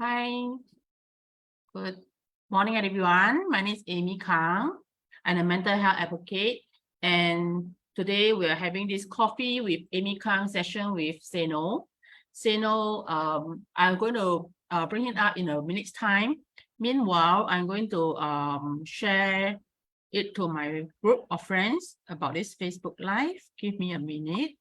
Hi, good morning, everyone. My name is Amy Kang. I'm a mental health advocate, and today we are having this coffee with Amy Kang session with Seno. Seno, I'm going to bring it up in a minute's time. Meanwhile, I'm going to share it to my group of friends about this Facebook Live. Give me a minute.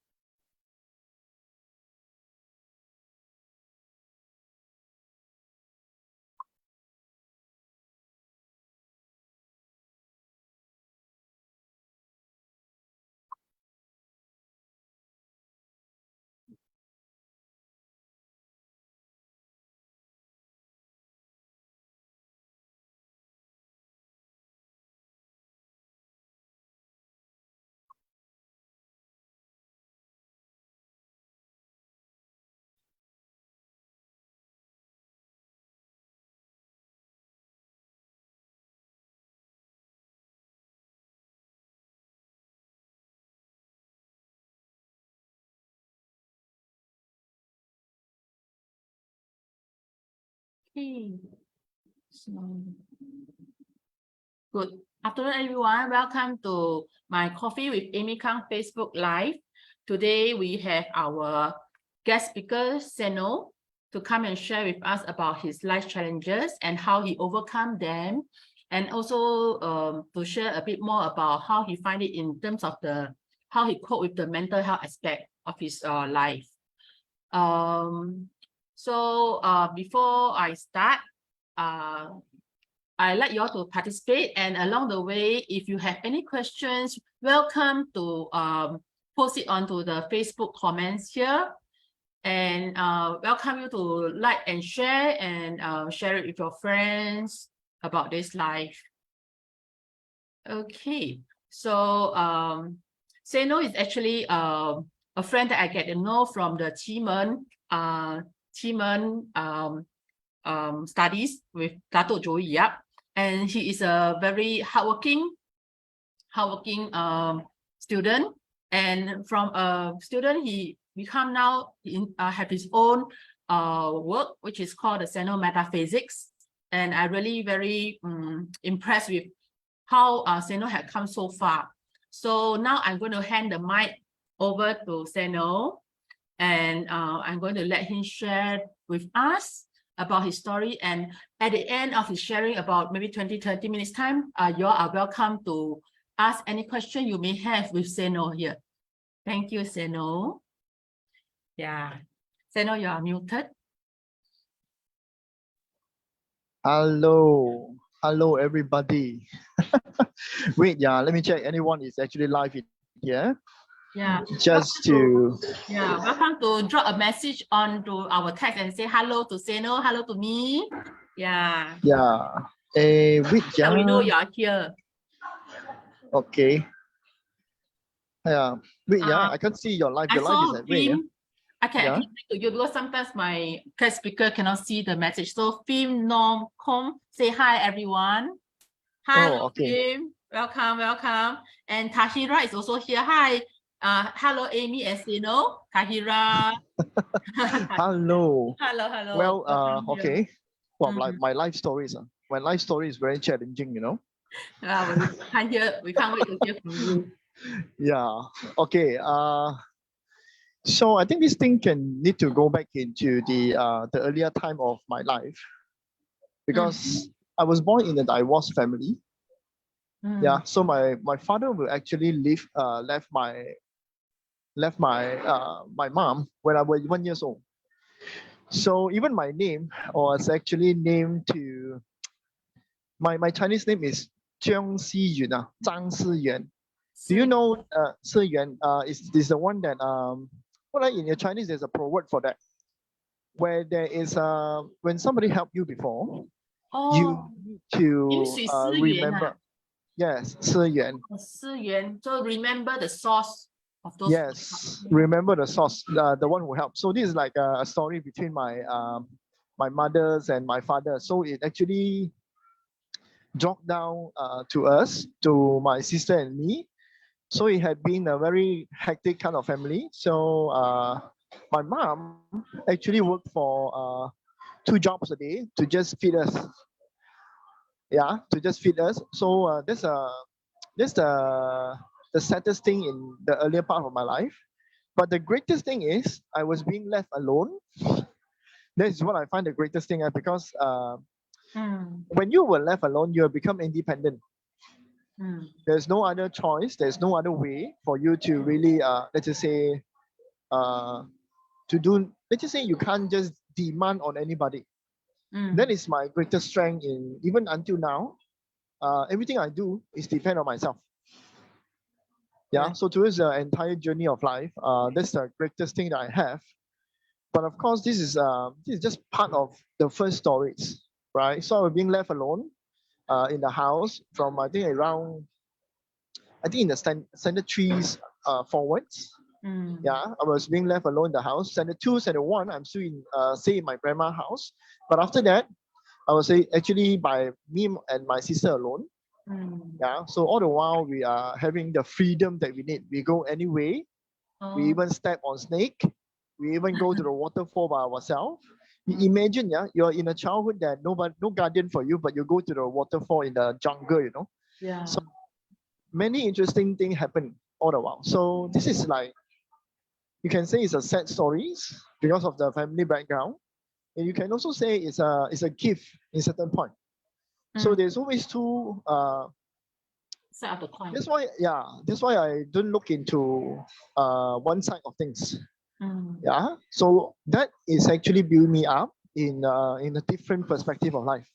Okay, so good afternoon, everyone. Welcome to my Coffee with Amy Kang Facebook Live. Today, we have our guest speaker, Seno, to come and share with us about his life challenges and how he overcome them, and also to share a bit more about how he find it in terms of how he cope with the mental health aspect of his life. Before I start, I'd like you all to participate, and along the way, if you have any questions, welcome to post it onto the Facebook comments here, and welcome you to like and share, and share it with your friends about this live. Okay, so Seno is actually a friend that I get to know from the Qimen studies with Dato Joey Yap, and he is a very hardworking student. And from a student, he become now have his own work, which is called the Seno Metaphysics. And I really very impressed with how Seno had come so far. So now I'm going to hand the mic over to Seno, and I'm going to let him share with us about his story. And at the end of his sharing, about maybe 20-30 minutes time, you all are welcome to ask any question you may have with Seno here. Thank you, Seno. Yeah, Seno, you are muted. Hello everybody. Wait, let me check. Anyone is actually live in here? Yeah, welcome to drop a message onto our text and say hello to Seno, hello to me. Yeah. Wait, so we know you are here. Okay. Wait, I can't see your live. Your live is at where? I can explain to you because sometimes my guest speaker cannot see the message. So Phim Nom Kong, say hi everyone. Hello, Phim. Welcome. And Tahira is also here. Hi. Hello, Amy and Seno. Tahira. Hello. Hello. Well, okay. Well, like my life stories. My life story is very challenging, you know. We can't wait to hear from you. Yeah. Okay. So I think this thing can need to go back into the earlier time of my life, because I was born in a divorced family. Yeah. So my father will actually left my mom when I was 1 year old. So even my name was actually named to my Chinese name is Zhang Xiyuan, Zhang Xiyuan. Do you know Xiyuan is the one that well, in your Chinese there's a proverb for that, where there is when somebody helped you before, you need to remember. Yes, Xiyuan. So remember the source of those. Yes, remember the source, the one who helped. So this is like a story between my mothers and my father. So it actually dropped down to us, to my sister and me. So it had been a very hectic kind of family. So my mom actually worked for 2 jobs a day to just feed us. Yeah, to just feed us. So that's the saddest thing in the earlier part of my life. But the greatest thing is I was being left alone. That is what I find the greatest thing, because Mm, when you were left alone, you have become independent. mm, There's no other choice. There's no other way for you to really, let's just say, uh, to do. Let's just say you can't just demand on anybody. That mm. is my greatest strength in even until now. Everything I do is depend on myself. Yeah. Right. So towards the entire journey of life, that's the greatest thing that I have. But of course, this is just part of the first stories, right? So I was being left alone in the house from I think in the standard trees forwards. Mm, Yeah, I was being left alone in the house. Standard two, standard one, I'm still in stay in my grandma's house. But after that, I was actually by me and my sister alone. mm. Yeah, so all the while we are having the freedom that we need. We go anyway. We Oh, even step on snake. We even go to the waterfall by ourselves. mm, Imagine, yeah, you're in a childhood that nobody, no guardian for you, but you go to the waterfall in the jungle, you know. yeah. So many interesting things happen all the while. So this is like, you can say it's a sad stories because of the family background, and you can also say it's a gift in certain point. So Mm. there's always two. Side of the coin. That's why I don't look into one side of things. Mm, Yeah, so that is actually build me up in a different perspective of life.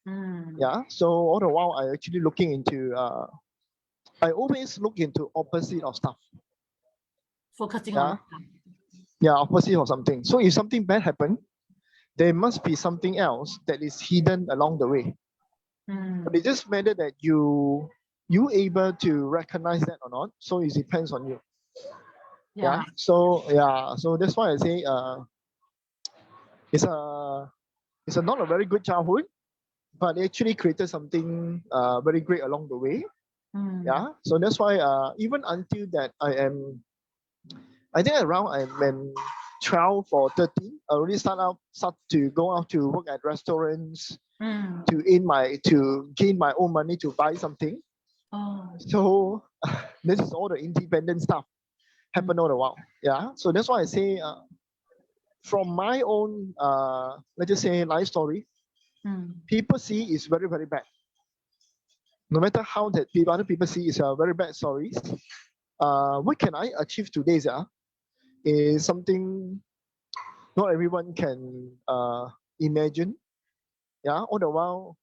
mm. Yeah, so all the while I actually looking into I always look into opposite of stuff. Focusing on. Yeah, yeah, opposite of something. So if something bad happen, there must be something else that is hidden along the way. But it Mm, just matter that you able to recognize that or not. So it depends on you. yeah. So that's why I say it's a not a very good childhood, but it actually created something very great along the way. Mm, Yeah, so that's why even until that I think around I'm in 12 or 13, I already start to go out to work at restaurants mm. to gain my own money to buy something. Oh, So this is all the independent stuff mm, happen all the while. Yeah, so that's why I say from my own let's just say life story, mm, people see is very very bad. No matter how that other people see is a very bad stories. What can I achieve today? Is something not everyone can imagine. Yeah, all the while,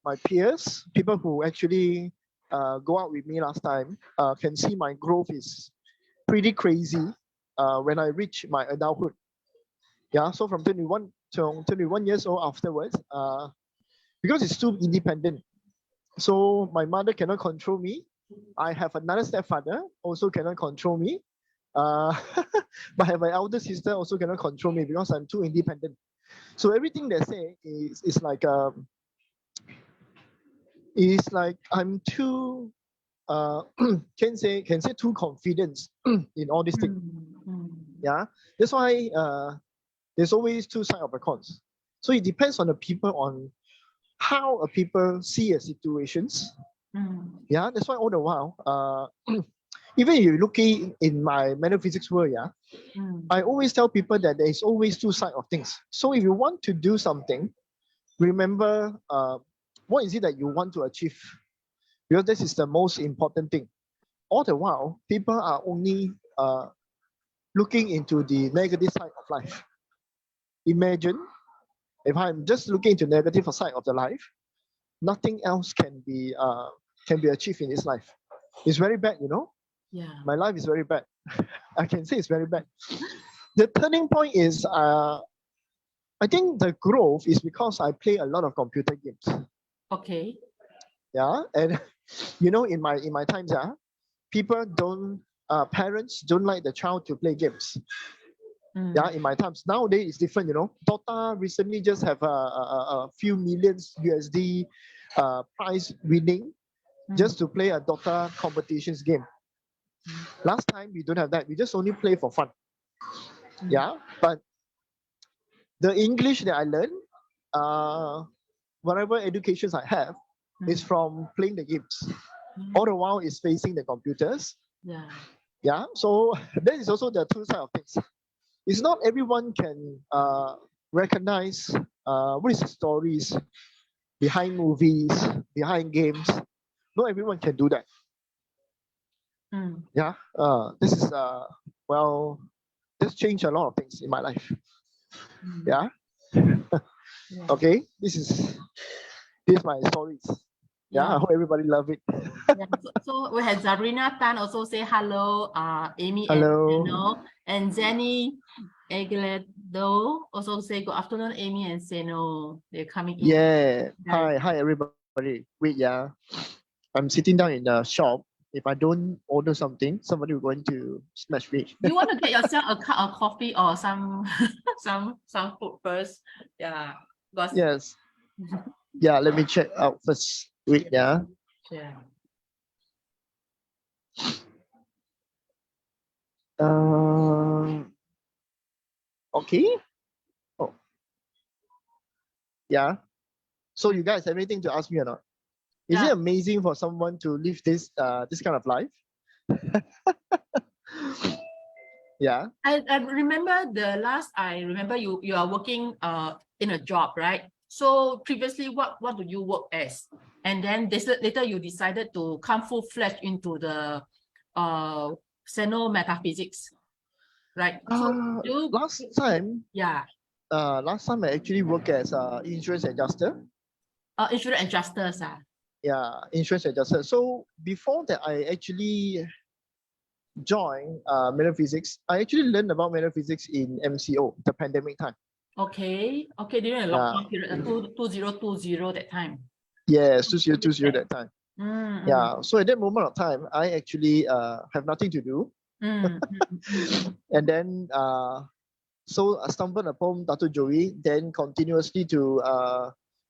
my peers, people who actually go out with me last time, can see my growth is pretty crazy when I reach my adulthood. Yeah, so from 21 to 21 years old afterwards, because it's too independent. So my mother cannot control me. I have another stepfather, also cannot control me. Uh, but I have my elder sister also cannot control me because I'm too independent. So everything they say is like I'm too can say too confident in all these things. mm, mm. Yeah, that's why there's always two sides of the coins. So it depends on the people on how a people see a situations. Mm, Yeah, that's why all the while even if you're looking in my metaphysics world, yeah, mm. I always tell people that there is always two sides of things. So if you want to do something, remember what is it that you want to achieve? Because this is the most important thing. All the while, people are only looking into the negative side of life. Imagine if I'm just looking into negative side of the life, nothing else can be achieved in this life. It's very bad, you know. Yeah. My life is very bad. I can say it's very bad. The turning point is I think the growth is because I play a lot of computer games. Okay. Yeah, and you know, in my times, yeah, people don't parents don't like the child to play games. Yeah, Mm, in my times. Nowadays it's different, you know. Dota recently just have a few millions USD prize winning mm, just to play a Dota competitions game. mm, Last time we don't have that. We just only play for fun. mm, Yeah, but the English that I learned, whatever educations I have is from playing the games. Mm. All the while is facing the computers. Yeah. Yeah, so that is also the two side of things. It's not everyone can recognize what is the stories behind movies, behind games. Not everyone can do that. Mm. Yeah, this is well, this changed a lot of things in my life. Mm. Yeah. Yeah. Okay, this is my stories. Yeah, I hope everybody love it. Yeah. So we had Zarina Tan also say hello, Amy and Hello. Seno, and Jenny Aguiledo also say good afternoon, Amy and Seno. They're coming in. Yeah. Hi everybody. Wait, yeah. I'm sitting down in the shop. If I don't order something, somebody will going to smash me. You want to get yourself a cup of coffee or some some food first? Yeah. Because Yes. Yeah, let me check out first. Wait, yeah. yeah. Okay. Oh, yeah. So you guys have anything to ask me or not? Is it Yeah. amazing for someone to live this kind of life? Yeah. I remember the last I remember you are working in a job, right? So previously what do you work as? And then this later you decided to come full-fledged into the uh Seno metaphysics, right? So you yeah, last time I actually worked as insurance adjuster. insurance adjusters Yeah, insurance adjuster. So before that, I actually joined metaphysics. I actually learned about metaphysics in MCO, the pandemic time. okay during a lockdown period 2020 that time. Yes, 2020 that time. Mm, Yeah, so at that moment of time, I actually have nothing to do. And then so I stumbled upon Dr. Joey, then continuously to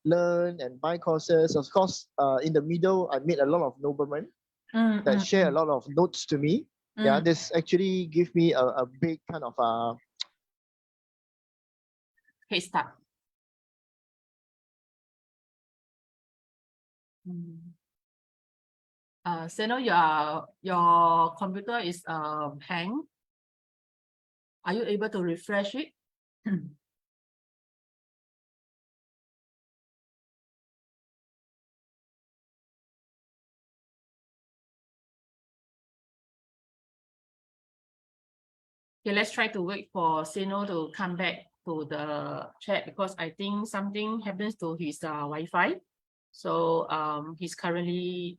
learn and buy courses. Of course, in the middle, I met a lot of noblemen that share a lot of notes to me. Yeah, this actually give me a big kind of head start. Seno, your computer is hang. Are you able to refresh it? Okay, let's try to wait for Seno to come back to the chat because I think something happens to his Wi-Fi. So he's currently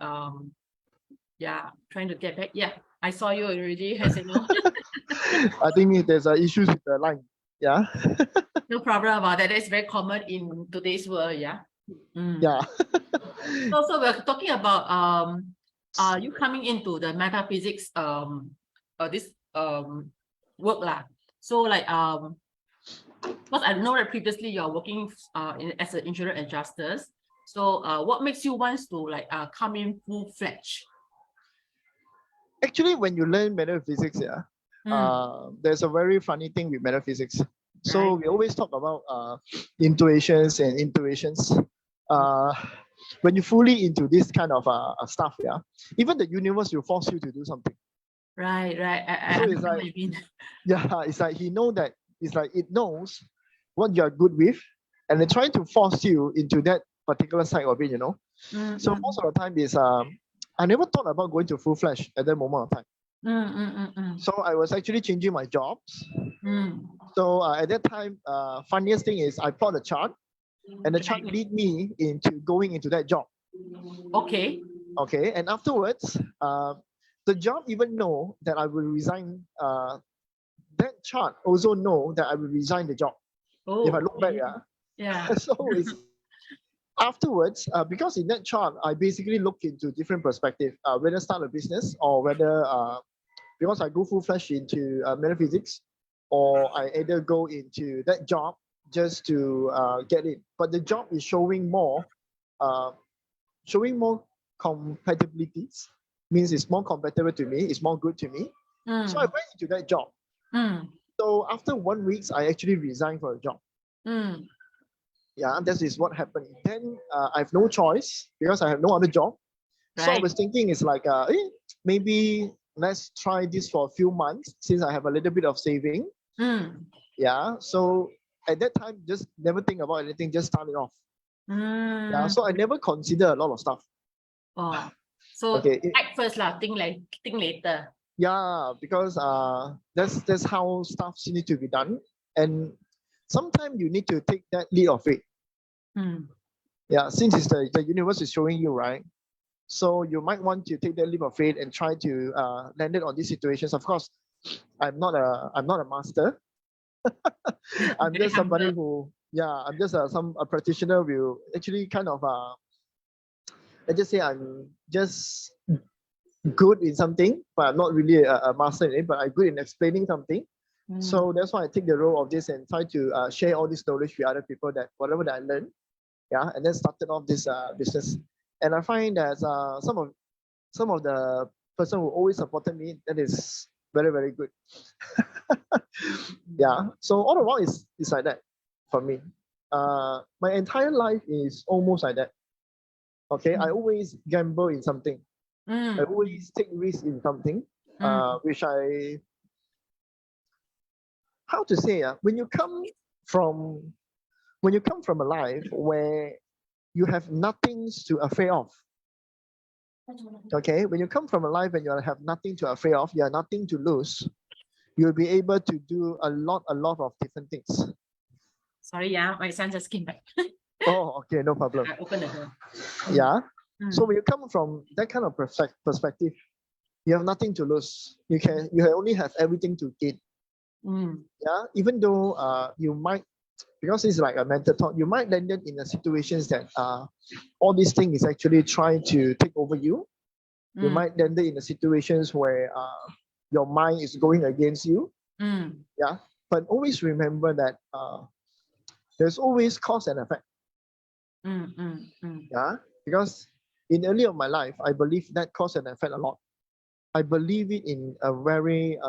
yeah, trying to get back. Yeah, I saw you already, Seno. I think there's issues with the line. Yeah. No problem about that. That's very common in today's world. Yeah. Yeah. So we're talking about you coming into the metaphysics this work lah. So like because I know that previously you're working as an insurance adjuster. So what makes you want to like come in full-fledged? Actually, when you learn metaphysics, yeah, there's a very funny thing with metaphysics. So we always talk about intuitions and intuitions. When you fully into this kind of stuff, yeah, even the universe will force you to do something. Right. I So it's understand like, what you mean. yeah, it's like he know that it's like it knows what you're good with, and they're trying to force you into that particular side of it, you know. So most of the time is I never thought about going to full flash at that moment of time. So I was actually changing my jobs. So at that time, funniest thing is I plot a chart, and the chart lead me into going into that job. Okay. Okay, and afterwards, the job even know that I will resign. That chart also know that I will resign the job. If I look back, yeah. So it's afterwards, because in that chart, I basically look into different perspective, whether start a business or whether because I go full flash into metaphysics, or I either go into that job just to get it. But the job is uh, showing more compatibilities, means it's more compatible to me, it's more good to me. So I went into that job. So after 1 week, I actually resigned for a job. Yeah, that is what happened. Then I have no choice because I have no other job. So I Right. was thinking it's like, maybe let's try this for a few months since I have a little bit of saving. Mm. Yeah. So at that time, just never think about anything, just start it off. Yeah. Mm. So I never consider a lot of stuff. Oh. So Okay. act first lah, think later. Yeah, because that's how stuff need to be done. And sometimes you need to take that lead of faith. Mm. Yeah, since it's the universe is showing you, right? So you might want to take that leap of faith and try to land it on these situations. Of course, I'm not a master. I'm Very just somebody humble. who, yeah, I'm just a practitioner who actually kind of let's just say I'm just good in something, but I'm not really a master in it. But I'm good in explaining something. Mm. So that's why I take the role of this and try to share all this knowledge with other people, that whatever that I learned, yeah, and then started off this business. And I find that some of the person who always supported me, that is very, very good. Yeah. So all the while is like that for me. My entire life is almost like that. Okay. I always gamble in something. I Mm. always take risks in something. Mm. Which I, how to say, from when you come from a life where you have nothing to afraid of. Okay, when you come from a life and you have nothing to afraid of, you have nothing to lose, you'll be able to do a lot of different things. Sorry, yeah, my son just came back. Oh, okay, no problem. I opened the door. Yeah. Mm. So when you come from that kind of perspective, you have nothing to lose. You only have everything to gain. Mm. Yeah. Even though you might, because it's like a mental talk, you might land it in a situations that all these things is actually trying to take over you. You Mm. might land it in the situations where your mind is going against you. Mm. Yeah. But always remember that there's always cause and effect. Mm. Mm. Mm. Yeah. Because in early of my life, I believe that cause and effect a lot. I believe it in a very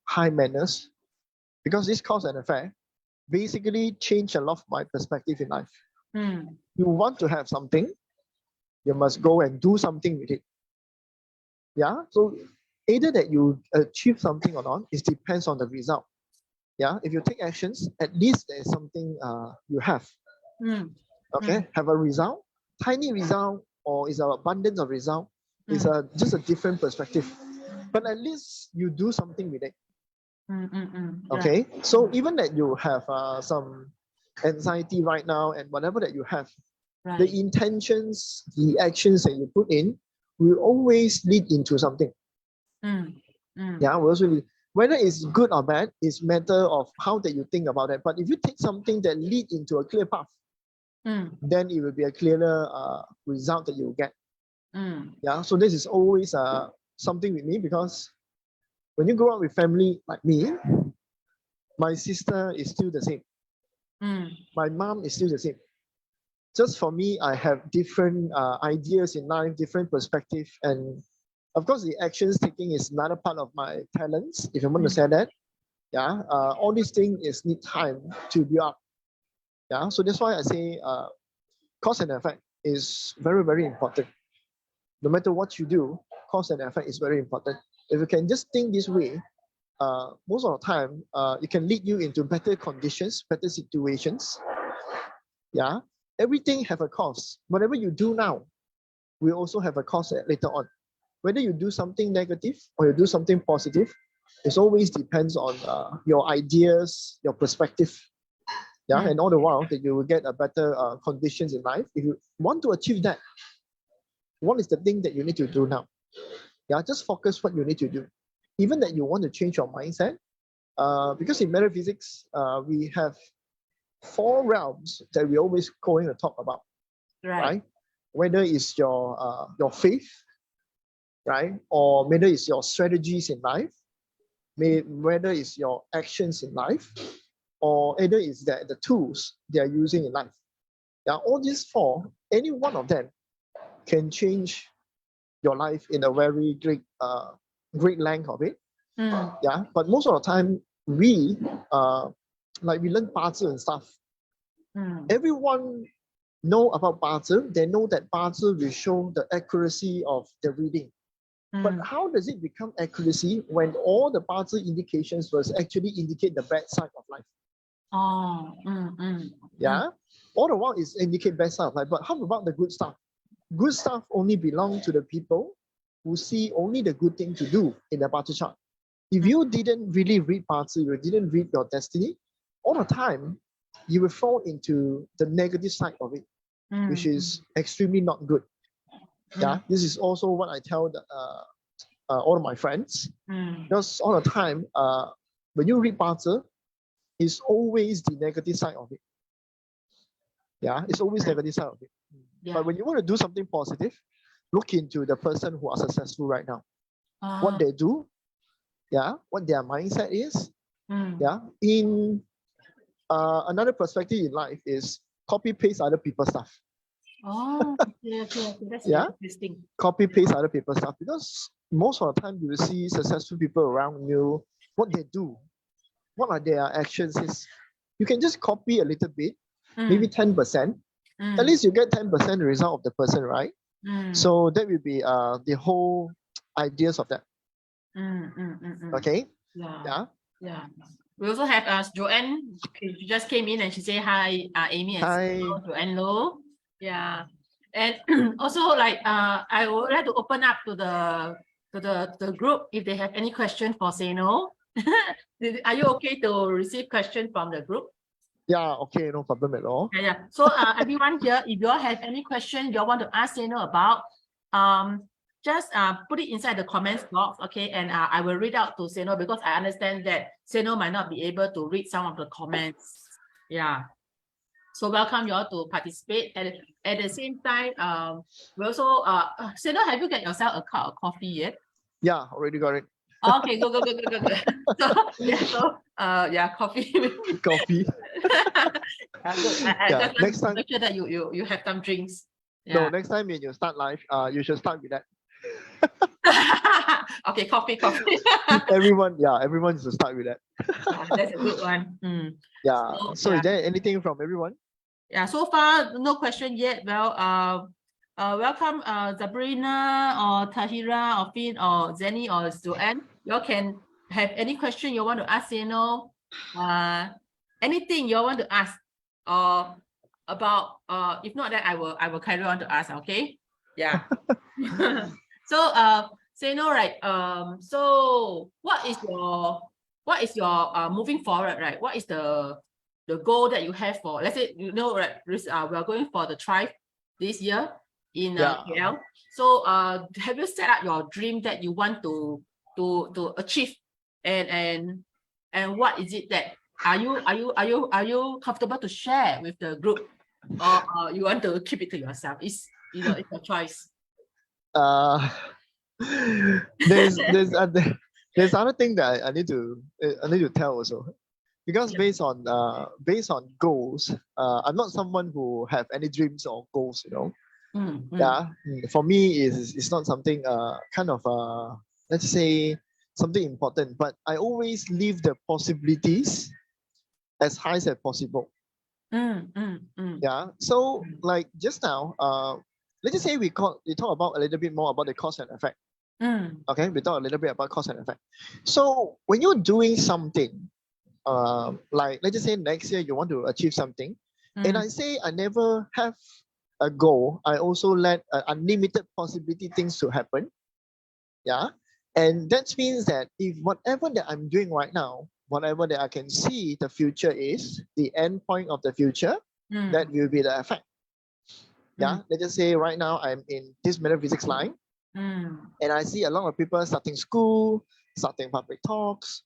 high manners, because this cause and effect basically change a lot of my perspective in life. Mm. You want to have something, you must go and do something with it. Yeah. So either that you achieve something or not, it depends on the result. Yeah. If you take actions, at least there's something you have. Mm. Okay. Have a result, tiny result, or is an abundance of result. It's just a different perspective. But at least you do something with it. Mm. Mm. Mm. Yeah. Okay. So even that you have some anxiety right now and whatever that you have, the Right. intentions, the actions that you put in will always lead into something. Mm. Mm. Yeah, will also lead. Whether it's good or bad, it's matter of how that you think about it. But if you take something that lead into a clear path, Mm. then it will be a clearer result that you get. Mm. Yeah. So this is always something with me, because when you grow up with family like me, my sister is still the same. Mm. My mom is still the same. Just for me, I have different ideas in life, different perspective, and of course, the actions taking is another part of my talents, if you want to say that. Yeah, all these things is need time to build up. Yeah, so that's why I say cause and effect is very, very important. No matter what you do, cause and effect is very important. If you can just think this way, most of the time, it can lead you into better conditions, better situations. Yeah, everything have a cause. Whatever you do now will also have a cause later on. Whether you do something negative or you do something positive, it always depends on your ideas, your perspective. Yeah, and all the while that you will get a better conditions in life. If you want to achieve that, what is the thing that you need to do now? Yeah, just focus what you need to do. Even that you want to change your mindset, because in metaphysics, we have four realms that we always going to talk about, right? Whether it's your faith, right, or whether it's your strategies in life, whether it's your actions in life, or either it's the tools they are using in life. Yeah, all these four, any one of them can change your life in a very great length of it. Yeah, but most of the time we like we learn 八字 and stuff. Everyone know about 八字. They know that 八字 will show the accuracy of the reading. But how does it become accuracy when all the 八字 indications was actually indicate the bad side of life? Yeah, all the while is indicate bad side of life. But how about the good stuff? Good stuff only belong to the people who see only the good thing to do in the 八字 chart. If you didn't really read 八字, you didn't read your destiny, all the time you will fall into the negative side of it, which is extremely not good. Yeah, this is also what I tell all of my friends. Because all the time, when you read 八字, it's always the negative side of it. Yeah, it's always negative side of it. But when you want to do something positive, look into the person who are successful right now. What they do, yeah, what their mindset is. Yeah, in another perspective in life is copy paste other people's stuff. That's Yeah, interesting. Copy paste other people's stuff, because most of the time you will see successful people around you, what they do, what are their actions is, you can just copy a little bit, maybe 10%. At least you get 10% result of the person, right? So that will be the whole ideas of that. Okay. Yeah. We also have Joanne. She just came in and she say hi, Amy and Hi. Joanne Low. Yeah. And also like I would like to open up to the group if they have any question for Seno. Are you okay to receive question from the group? Yeah, okay, no problem at all. Yeah. So everyone here, if you all have any question you all want to ask Seno about, just put it inside the comments box, okay? And I will read out to Seno, because I understand that Seno might not be able to read some of the comments. Yeah. So welcome you all to participate. And at the same time, we also Seno, have you got yourself a cup of coffee yet? Yeah, already got it. Okay, good. So yeah, coffee. Coffee. I Yeah, just next want to time. make sure that you have some drinks. No, Yeah. next time when you start live, you should start with that. Okay, coffee. Everyone should start with that. That's a good one. Yeah. So yeah. is there anything from everyone? Yeah, so far no question yet. Well, welcome Sabrina or Tahira or Finn or Zenny or Joanne. You all can have any question you want to ask, anything you want to ask, or about if not that I will carry on to ask, okay? Yeah. So Seno, right? So what is your moving forward, right? What is the goal that you have for, let's say, right, we are going for the Thrive this year in KL. So have you set up your dream that you want to achieve, and what is it that are you comfortable to share with the group, or you want to keep it to yourself? It's it's a choice. There's other thing that I need to tell also, because based on goals, I'm not someone who have any dreams or goals, Yeah, for me it's not something kind of let's say something important, but I always leave the possibilities as high as possible. Yeah, so like just now, let's just say we talk about a little bit more about the cause and effect. Okay, we talk a little bit about cause and effect. So when you're doing something, like let's just say next year you want to achieve something, and I say I never have a goal, I also let unlimited possibility things to happen. Yeah, and that means that if whatever that I'm doing right now, whatever that I can see the future is, the end point of the future, that will be the effect. Yeah, let's just say right now I'm in this metaphysics line, and I see a lot of people starting school, starting public talks,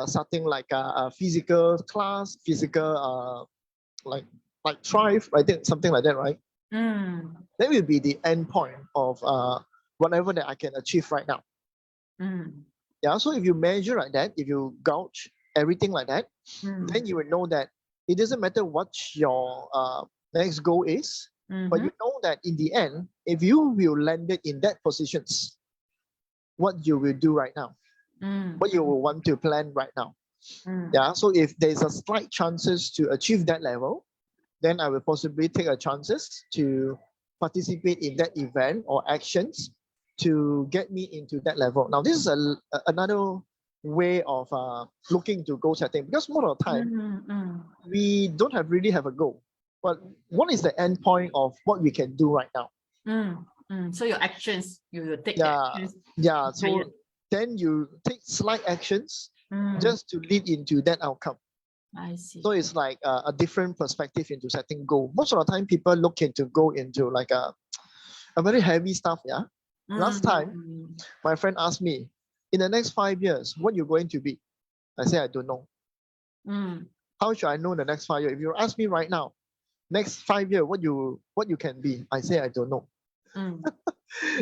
starting like a physical class, physical like Thrive, I think something like that, right? That will be the end point of whatever that I can achieve right now. Yeah, so if you measure like that, if you gauge everything like that, then you will know that it doesn't matter what your next goal is, but you know that in the end, if you will land it in that positions, what you will do right now, what you will want to plan right now. Yeah, so if there's a slight chances to achieve that level, then I will possibly take a chances to participate in that event or actions to get me into that level. Now, this is another way of looking to goal setting, because most of the time we don't really have a goal, but what is the end point of what we can do right now? So your actions, you will take Yeah, so then you take slight actions just to lead into that outcome. I see. So it's like a different perspective into setting goal. Most of the time people look into go into like a very heavy stuff. Last time my friend asked me, in the next 5 years, what you're going to be? I say, I don't know. How should I know the next 5 years? If you ask me right now, next 5 years, what you can be? I say, I don't know.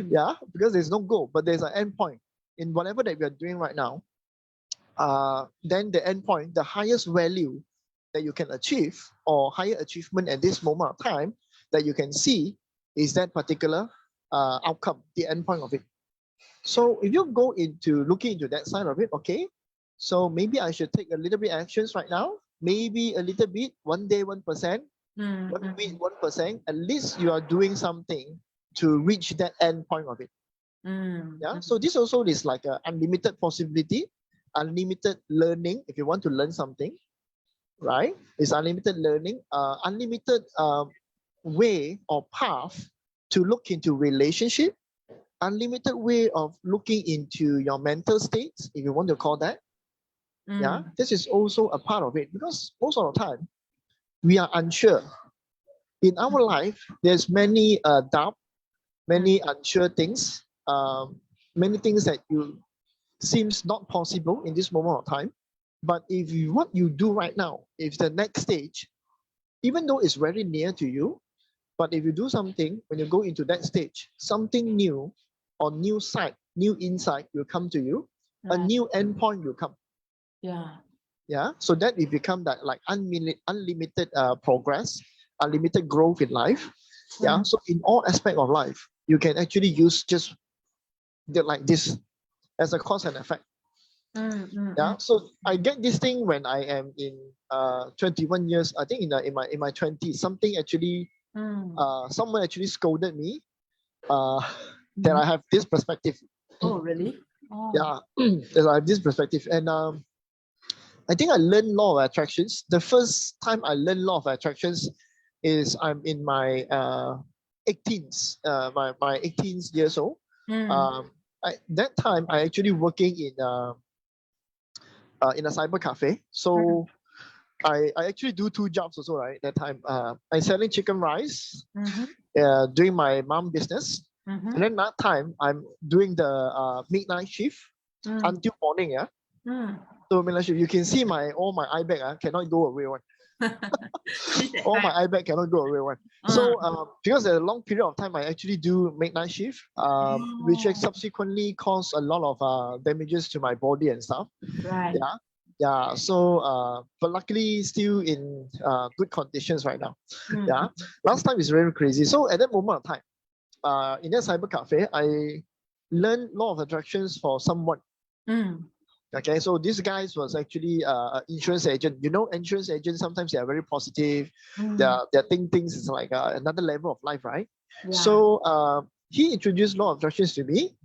Yeah, because there's no goal, but there's an end point in whatever that we are doing right now. Then the end point, the highest value that you can achieve or higher achievement at this moment of time that you can see is that particular outcome, the end point of it. So if you go into looking into that side of it, okay, so maybe I should take a little bit actions right now, maybe a little bit, one day 1%, 1 week 1%, at least you are doing something to reach that end point of it. Yeah, so this also is like an unlimited possibility, unlimited learning. If you want to learn something, right, it's unlimited learning, unlimited way or path to look into relationship, unlimited way of looking into your mental states, if you want to call that. Yeah, this is also a part of it, because most of the time we are unsure in our life. There's many doubt, many unsure things, many things that you seems not possible in this moment of time. But if what you do right now, if the next stage, even though it's very near to you, but if you do something, when you go into that stage, something new or new sight, new insight will come to you, a new endpoint will come. Yeah, so that it become that like unlimited progress, unlimited growth in life. Yeah, so in all aspect of life, you can actually use just like this as a cause and effect. Yeah, so I get this thing when I am in 21 years. I think in my 20s, something actually someone actually scolded me that I have this perspective. Oh, really? Oh. Yeah, that I have this perspective. And I think I learned law of attractions. The first time I learned law of attractions is I'm in my 18s, my 18 years old. That time I actually working in a cyber cafe. So I actually do 2 jobs also, right? That time I selling chicken rice, doing my mom business, and then that time I'm doing the midnight shift until morning. Yeah. So midnight shift, you can see all my eye bag cannot go away one. All my eye bag cannot go away one. So because a long period of time I actually do midnight shift, which subsequently caused a lot of damages to my body and stuff. Right. Yeah, so but luckily still in good conditions right now. Yeah, last time is very crazy. So at that moment of time, in that cyber cafe, I learned law of attractions for someone. Okay, so this guy was actually an insurance agent. You know, insurance agents sometimes they are very positive. They think things is like another level of life, right? So he introduced law of attractions to me.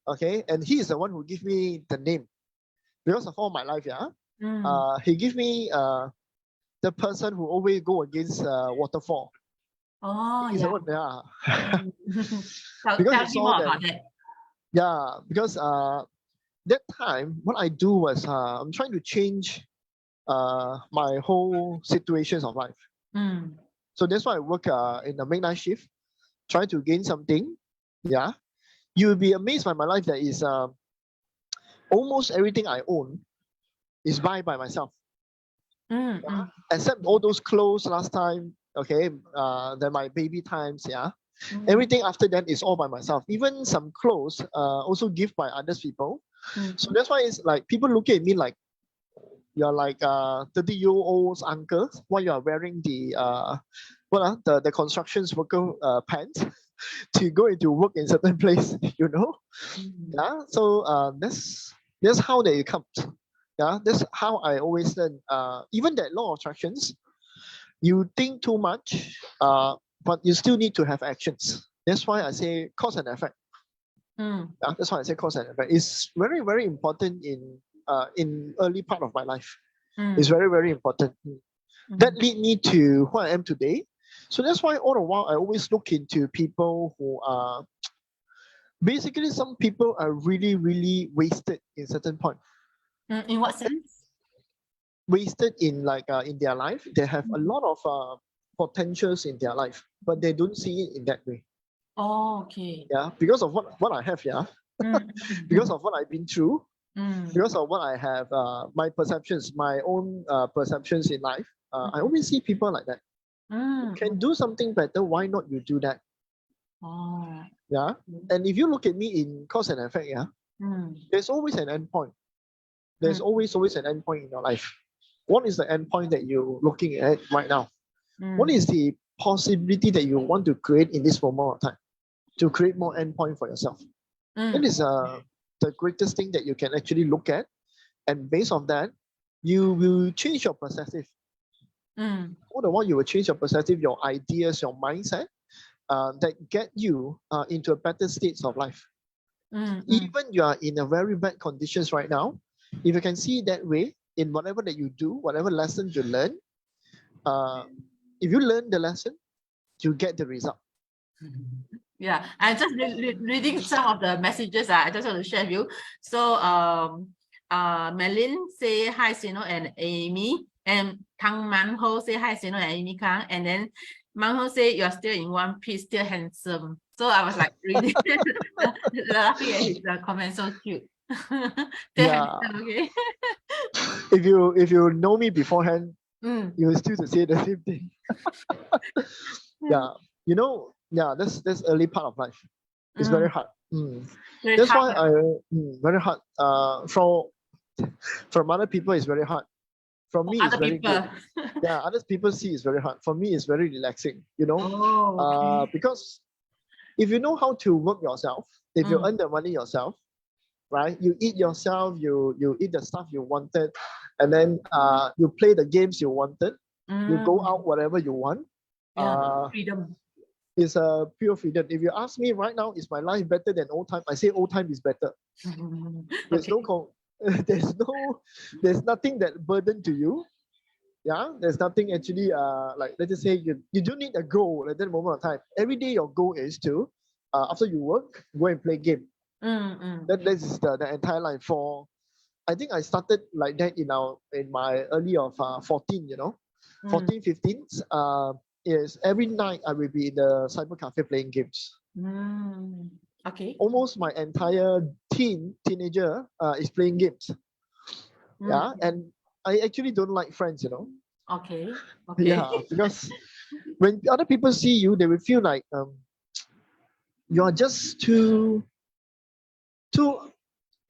Okay, and he is the one who gave me the name. Because of all my life, he give me the person who always go against waterfall. Oh, He's yeah. the one, Tell because me more about that. Yeah, because that time what I do was I'm trying to change my whole situations of life. So that's why I work in the midnight shift, trying to gain something. Yeah, you'll be amazed by my life that is almost everything I own is buy by myself. Except all those clothes last time, okay, then my baby times, everything after that is all by myself. Even some clothes also give by others people. So that's why it's like people look at me like you're like 30-year-old uncle while you are wearing the the constructions worker pants to go into work in certain place, you know. Yeah, so that's how they come. Yeah, that's how I always learn. Even that law of attractions, you think too much, but you still need to have actions. That's why I say cause and effect. Yeah, that's why I say cause and effect. It's very, very important in early part of my life. It's very, very important. That lead me to who I am today. So that's why all the while I always look into people who are basically, some people are really, really wasted in certain point. In what sense? Wasted in in their life. They have a lot of potentials in their life, but they don't see it in that way. Oh, okay. Yeah, because of what I have, yeah. Because of what I've been through, because of what I have, my perceptions, my own perceptions in life. I always see people like that. You can do something better, why not you do that? Oh. Yeah. And if you look at me in cause and effect, yeah, there's always an end point. There's always an end point in your life. What is the end point that you're looking at right now? What is the possibility that you want to create in this moment of time to create more end point for yourself? That is the greatest thing that you can actually look at. And based on that, you will change your perspective. All the while you will change your perspective, your ideas, your mindset, that get you into a better states of life. Even you are in a very bad conditions right now, if you can see that way in whatever that you do, whatever lessons you learn, if you learn the lesson, you get the result. Yeah, I'm just reading some of the messages. I just want to share with you. So Melin say hi Seno and Amy, and Kang Manho say hi Seno and Amy Kang, and then Manho say you're still in one piece, still handsome. So I was like reading laughing at his comment, so cute. Still handsome, okay. If you know me beforehand, you will still say the same thing. Yeah, you know, yeah, that's early part of life. It's very hard. Very That's hard. why very hard. From other people, it's very hard. From me, it's Other very people. good. Yeah, other people see it's very hard. For me, it's very relaxing. You know, Oh, okay. because if you know how to work yourself, if you earn the money yourself, right? You eat yourself, you eat the stuff you wanted, and then you play the games you wanted. You go out whatever you want. Yeah, freedom. It's a pure freedom. If you ask me right now, is my life better than old time? I say old time is better. There's there's nothing that burden to you. Yeah, there's nothing actually like, let's just say you don't need a goal at that moment of time. Every day your goal is to after you work, go and play game. That is the entire life. For I think I started like that in my early of 14, 14, 15. Is every night I will be in the cyber cafe playing games. Okay. Almost my entire teenager is playing games. Yeah, and I actually don't like friends, Okay. Yeah, because when other people see you, they will feel like you are just too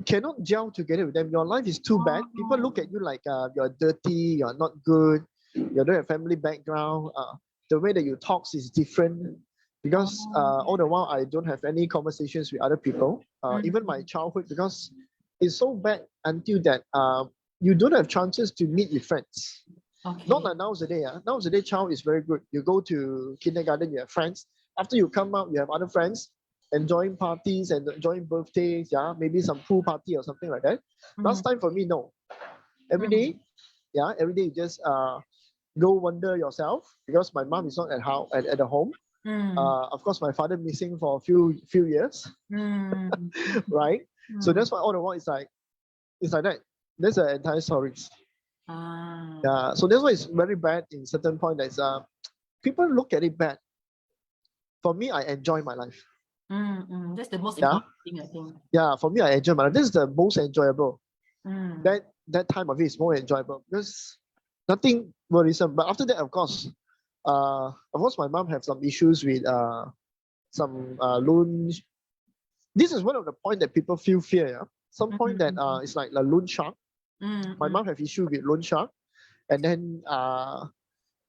cannot gel together with them. Your life is too bad. People look at you like you're dirty, you're not good, you don't have family background. The way that you talk is different. Because all the while I don't have any conversations with other people. Even my childhood, because it's so bad until that you don't have chances to meet with friends. Okay. Not like nowadays. Nowadays, child is very good. You go to kindergarten, you have friends. After you come out, you have other friends enjoying parties and enjoying birthdays. Yeah, maybe some pool party or something like that. Last time for me, no. Every day, every day you just go wander yourself, because my mom is not at how at the home. Of course, my father missing for a few years, right? So that's why all the while it's like that. That's the entire stories. Yeah, so that's why it's very bad in certain point. That's people look at it bad. For me, I enjoy my life. That's the most important thing, I think. Yeah, for me, I enjoy my life. This is the most enjoyable. That time of it is more enjoyable because nothing worrisome. But after that, of course, my mom have some issues with some loans. This is one of the point that people feel fear. Yeah? Some point that it's like a loan shark. My mom have issue with loan shark, and then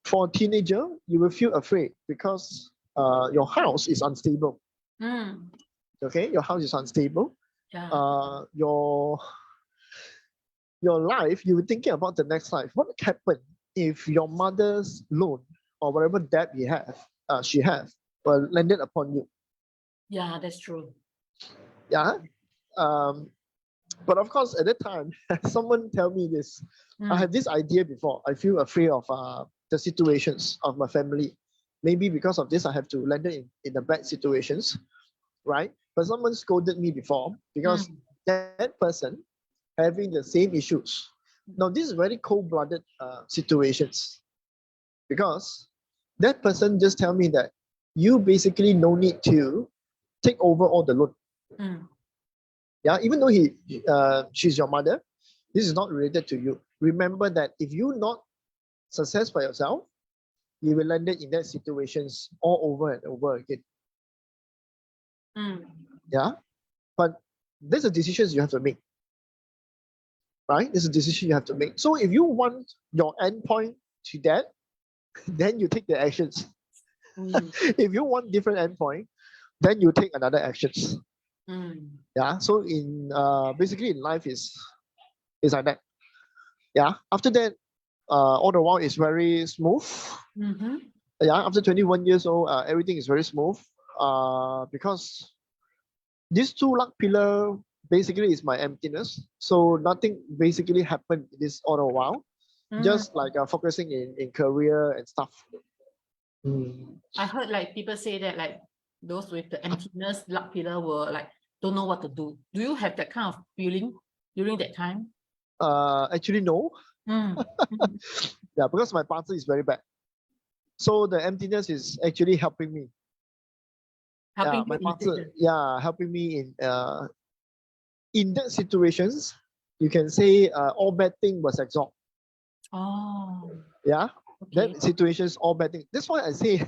for a teenager, you will feel afraid because your house is unstable. Okay, your house is unstable. Your life, you were thinking about the next life. What happened if your mother's loan or whatever debt she has, will landed upon you. Yeah, that's true. Yeah. But of course, at that time, someone tell me this. I had this idea before. I feel afraid of the situations of my family. Maybe because of this, I have to land in the bad situations, right? But someone scolded me before because that person having the same issues. Now, this is very cold-blooded situations because that person just tell me that you basically no need to take over all the loan. Yeah, even though she's your mother, this is not related to you. Remember that if you not success for yourself, you will land in that situations all over and over again. Yeah, but there's a decisions you have to make, right? There's a decision you have to make. So if you want your endpoint to that, then you take the actions. If you want different endpoint, then you take another actions. Yeah. So in basically in life is like that. Yeah. After that, all the while is very smooth. Yeah. After 21 years old, everything is very smooth. Because these two luck pillar basically is my emptiness. So nothing basically happened this all the while. Just like focusing in career and stuff. I heard like people say that like those with the emptiness luck pillar were like don't know what to do. Do you have that kind of feeling during that time? Actually no. Yeah, because my party is very bad. So the emptiness is actually helping me. Helping My you in party, decision. helping me in that situations. You can say all bad thing was absorbed. Oh, Yeah. okay. That situations all bad thing. That's why I say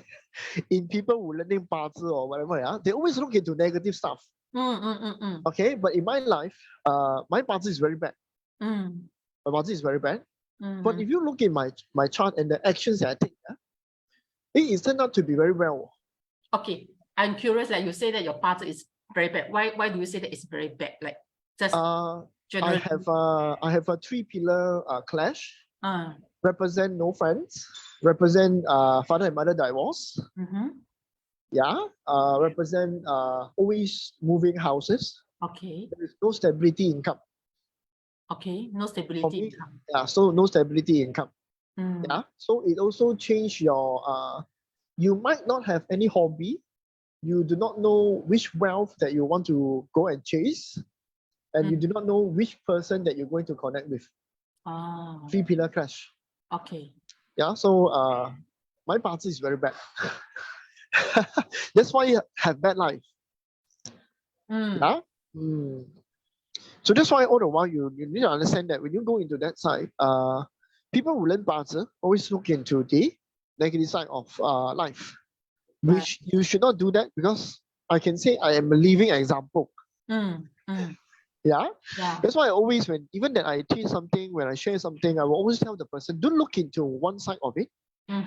in people who learning parts or whatever, yeah, they always look into negative stuff. Okay, but in my life, my party is very bad. My party is very bad. But if you look in my chart and the actions that I take, it is turned out to be very well. Okay, I'm curious. Like you say that your party is very bad. Why do you say that it's very bad? Like just generally. I have a three pillar clash. Uh, Represent no friends. Represent father and mother divorce. Yeah. Represent always moving houses. okay. There is no stability income. Okay, no For stability me, income. yeah, so no stability income. Yeah. So it also change your you might not have any hobby. You do not know which wealth that you want to go and chase. And you do not know which person that you're going to connect with. Three pillar clash. Okay. Yeah. So my party is very bad. That's why you have bad life. Yeah. So that's why all the while you need to understand that when you go into that side, people who learn parts always look into the negative side of life, which you should not do that because I can say I am a living example. Yeah. That's why I always even that I teach something, when I share something, I will always tell the person, don't look into one side of it,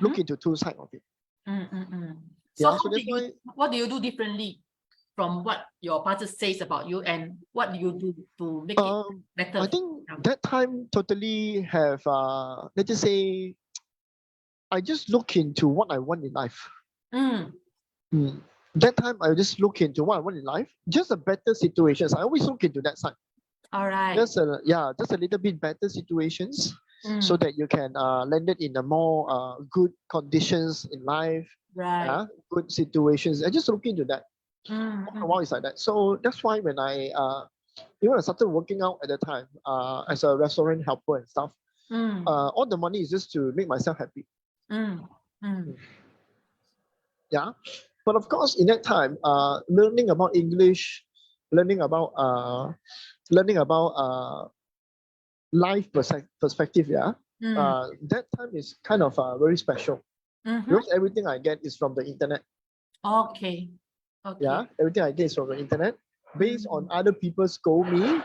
look into two sides of it. So, Yeah, so that's why what do you do differently from what your partner says about you, and what do you do to make it better? I think that time totally have let's just say I just look into what I want in life. That time I just look into what I want in life, just a better situations. I always look into that side. All right. Just a little bit better situations, so that you can land it in a more good conditions in life. Right. Good situations. I just look into that. All the while it's like that. So that's why when I started working out at the time as a restaurant helper and stuff, all the money is just to make myself happy. Yeah. But of course, in that time, learning about English, learning about life perspective, that time is kind of very special because everything I get is from the internet. Okay. Yeah, everything I get is from the internet, based on other people scold me,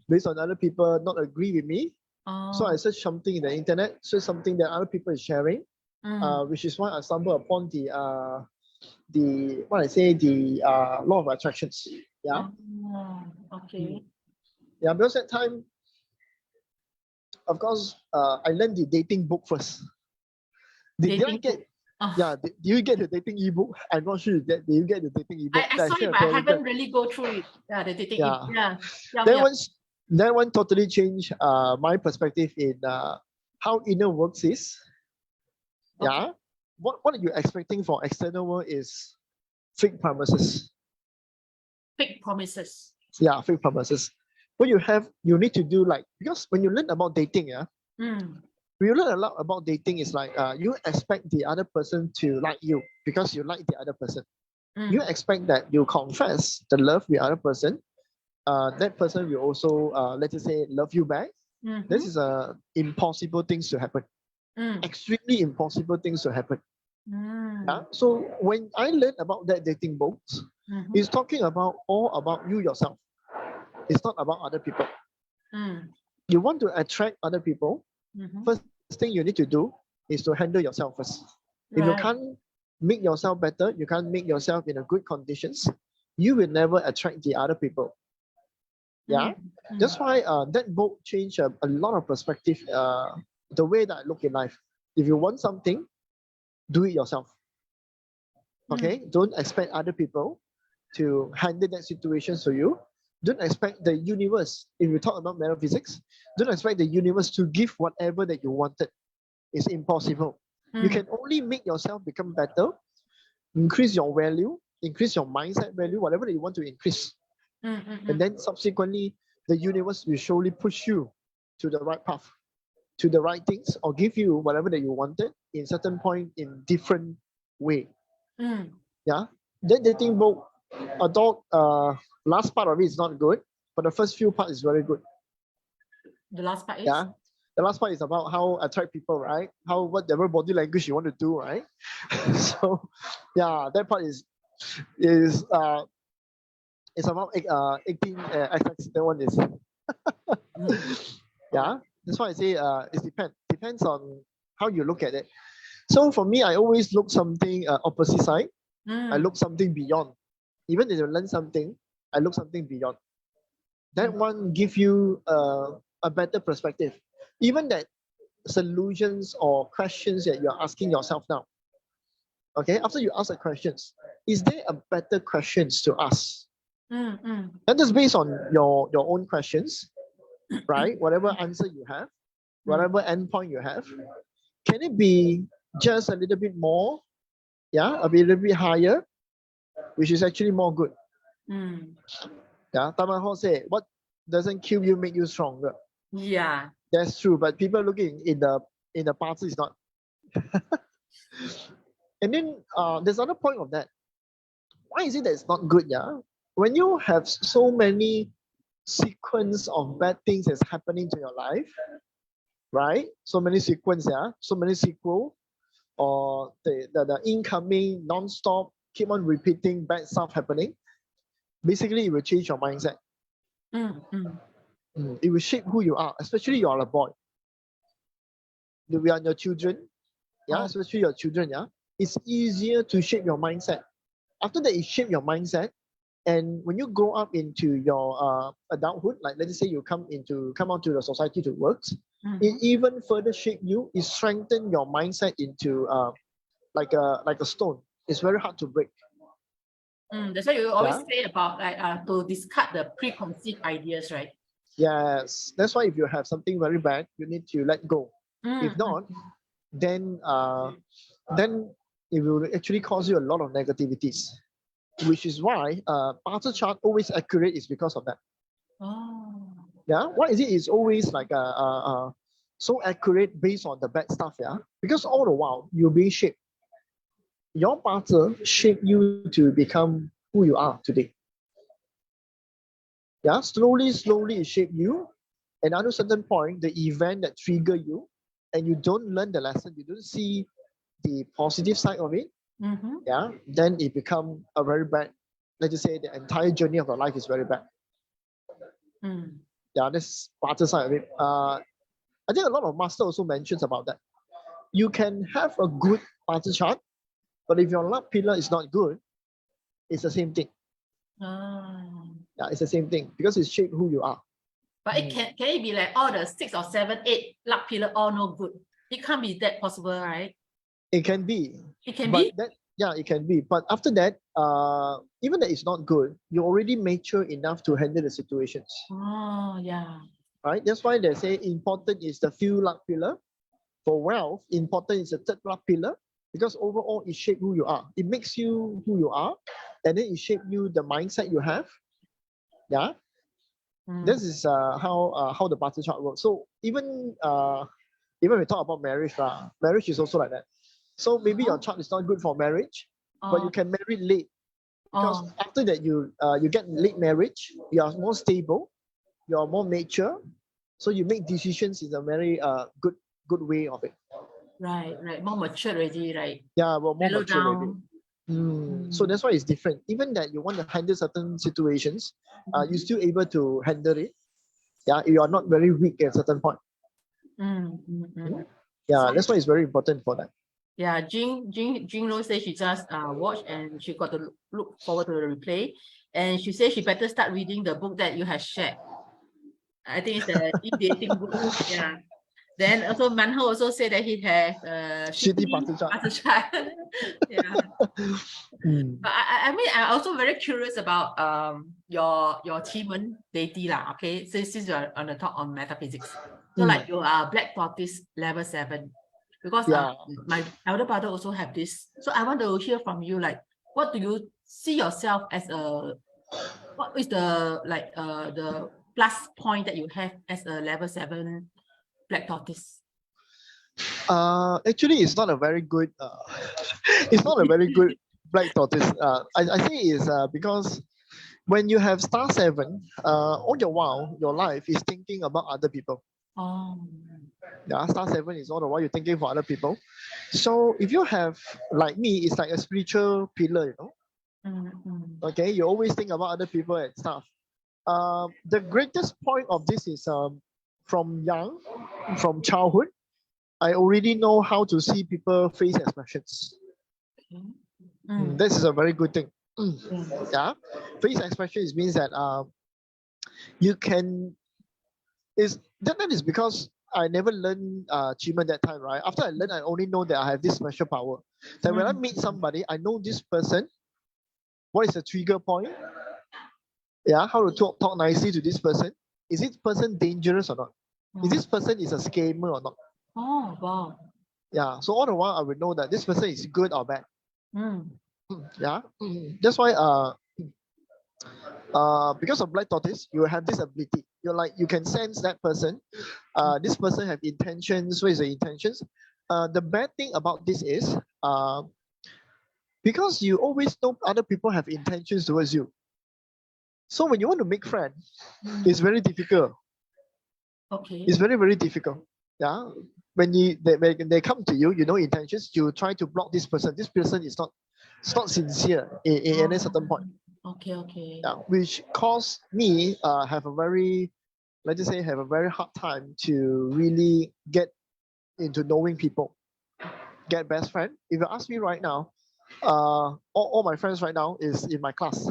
based on other people not agree with me. So I search something in the internet, search something that other people is sharing, which is why I stumble upon the law of attractions. Yeah. Okay. Yeah, because that time of course, I learned the dating book first. Did I Dating get? book. Oh, Yeah, did you get the dating ebook? I'm not sure that did you get the dating ebook. I that saw still it, but I available. haven't really go through it. Yeah, the dating. Yeah. Yeah. Yeah. That Yeah. one's that one totally changed my perspective in how inner works is. Okay. Yeah. What you're expecting for external world is fake promises. Fake promises. Yeah, fake promises. What you need to do like because when you learn about dating, yeah, Mm. when you learn a lot about dating is like you expect the other person to like you because you like the other person. You Mm. expect that you confess the love with the other person. That person will also let's just say love you back. This Mm-hmm. is a impossible things to happen. Mm. Extremely impossible things to happen. Yeah. Mm. So when I learned about that dating books, Mm-hmm. it's talking about all about you yourself. It's not about other people. Mm. You want to attract other people. Mm-hmm. First thing you need to do is to handle yourself first. If you Right. can't make yourself better, you can't make yourself in a good conditions, you will never attract the other people. Yeah. Mm. Mm. That's why that book changed a lot of perspective, the way that I look in life. If you want something, do it yourself. Mm. Okay, don't expect other people to handle that situation for you. Don't expect the universe, if you talk about metaphysics, don't expect the universe to give whatever that you wanted. It's impossible. You Mm. can only make yourself become better, increase your value, increase your mindset value, whatever that you want to increase. Mm. Mm. And Mm. then subsequently, the universe will surely push you to the right path, to the right things, or give you whatever that you wanted in certain point in different way. Mm. Yeah. That dating book, adult last part of it is not good, but the first few part is very good. The last part is. Yeah. The last part is about how attract people, right? How whatever body language you want to do, right? So yeah, that part is it's about 18 XX. That one is Mm. yeah. That's why I say it depends on how you look at it. So for me, I always look something opposite side. I Mm. look something beyond. Even if you learn something, I look something beyond. That Mm. one give you a better perspective. Even that solutions or questions that you're asking yourself now. Okay, after you ask the questions, is there a better questions to ask? Mm. Mm. And that's based on your own questions, right? Whatever answer you have, Mm. whatever endpoint you have, can it be just a little bit more? Yeah, a little bit higher, which is actually more good. Mm. Yeah, Tamaho say, what doesn't kill you make you stronger. Yeah. That's true, but people looking in the past is not. And then there's another point of that. Why is it that it's not good? Yeah, when you have so many sequence of bad things that's happening to your life, right? So many sequence, yeah, so many sequel, or the incoming non-stop, keep on repeating bad stuff happening. Basically, it will change your mindset. Mm. Mm. It will shape who you are, especially you are a boy. We are your children, yeah, Oh. especially your children, yeah. It's easier to shape your mindset. After that, it shape your mindset. And when you grow up into your adulthood, like let's say you come out to the society to work, it Mm-hmm. even further shape you. It strengthen your mindset into like a stone. It's very hard to break. Mm. That's why you always Yeah. say about like to discard the preconceived ideas, right? Yes. That's why if you have something very bad, you need to let go. If Mm. Mm. not, then then it will actually cause you a lot of negativities. Which is why Barter chart always accurate is because of that. Oh. Yeah, why is it is always like so accurate based on the bad stuff? Yeah, because all the while you're being shaped. Your Barter shape you to become who you are today. Yeah, slowly it shape you, and at a certain point, the event that trigger you, and you don't learn the lesson, you don't see the positive side of it. Mm-hmm. Yeah, then it become a very bad. Let's just say the entire journey of your life is very bad. Mm. Yeah, this Barter side of it. I think a lot of master also mentions about that. You can have a good Barter chart, but if your luck pillar is not good, it's the same thing. Ah. Yeah, it's the same thing because it shapes who you are. But it can it be like all the 6 or 7, 8 luck pillar all no good? It can't be that possible, right? It can be. It can But be. that, yeah, it can be. But after that, even that it's not good, you're already mature enough to handle the situations. Oh, yeah. Right? That's why they say important is the few luck pillar. For wealth, important is the third luck pillar, because overall it shapes who you are. It makes you who you are, and then it shapes you the mindset you have. Yeah. This is how the party chart works. So even when we talk about marriage, marriage is also like that. So maybe your chart is not good for marriage, but you can marry late, because after that you get late marriage, you are more stable, you are more mature, so you make decisions in a very good way of it. Right, more mature already, right? Yeah, well, more Mellow mature already. down. So that's why it's different. Even that you want to handle certain situations, you're still able to handle it. Yeah, you are not very weak at a certain point. Yeah, that's why it's very important for that. Yeah, Jing Rose says she just watched and she got to look forward to the replay. And she says she better start reading the book that you have shared. I think it's the e-dating book. Yeah. Then also Manho also said that he have Shitty party chart. Yeah. But I mean, I'm also very curious about your achievement deity lah. Okay, since you're on the talk on metaphysics, so like you are Black Tortoise level 7, because my elder brother also have this. So I want to hear from you, like, what do you see yourself as what is the the plus point that you have as a level 7 Black Tortoise? Actually, it's not a very good. It's not a very good black tortoise. I say is because when you have star 7, all your while your life is thinking about other people. Yeah, star 7 is all the while you're thinking for other people. So if you have, like me, it's like a spiritual pillar, you know. Okay, you always think about other people and stuff. The greatest point of this is from childhood, I already know how to see people face expressions. This is a very good thing. Yeah, face expressions means that you can. That is because I never learned achievement that time, right? After I learned, I only know that I have this special power. Then when I meet somebody, I know this person. What is the trigger point? Yeah, how to talk nicely to this person. Is this person dangerous or not? Is this person is a scammer or not? Oh, wow. Yeah, so all the while I would know that this person is good or bad. Yeah, that's why because of black tortoise, you have this ability. You can sense that person. This person have intentions. What is the intentions? The bad thing about this is because you always know other people have intentions towards you. So when you want to make friends, it's very difficult. Okay. It's very, very difficult. Yeah. When they come to you, you know intentions, you try to block this person. This person is not sincere in a certain point. Okay. Yeah, which caused me have a very, let's just say, have a very hard time to really get into knowing people, get best friend. If you ask me right now, all my friends right now is in my class.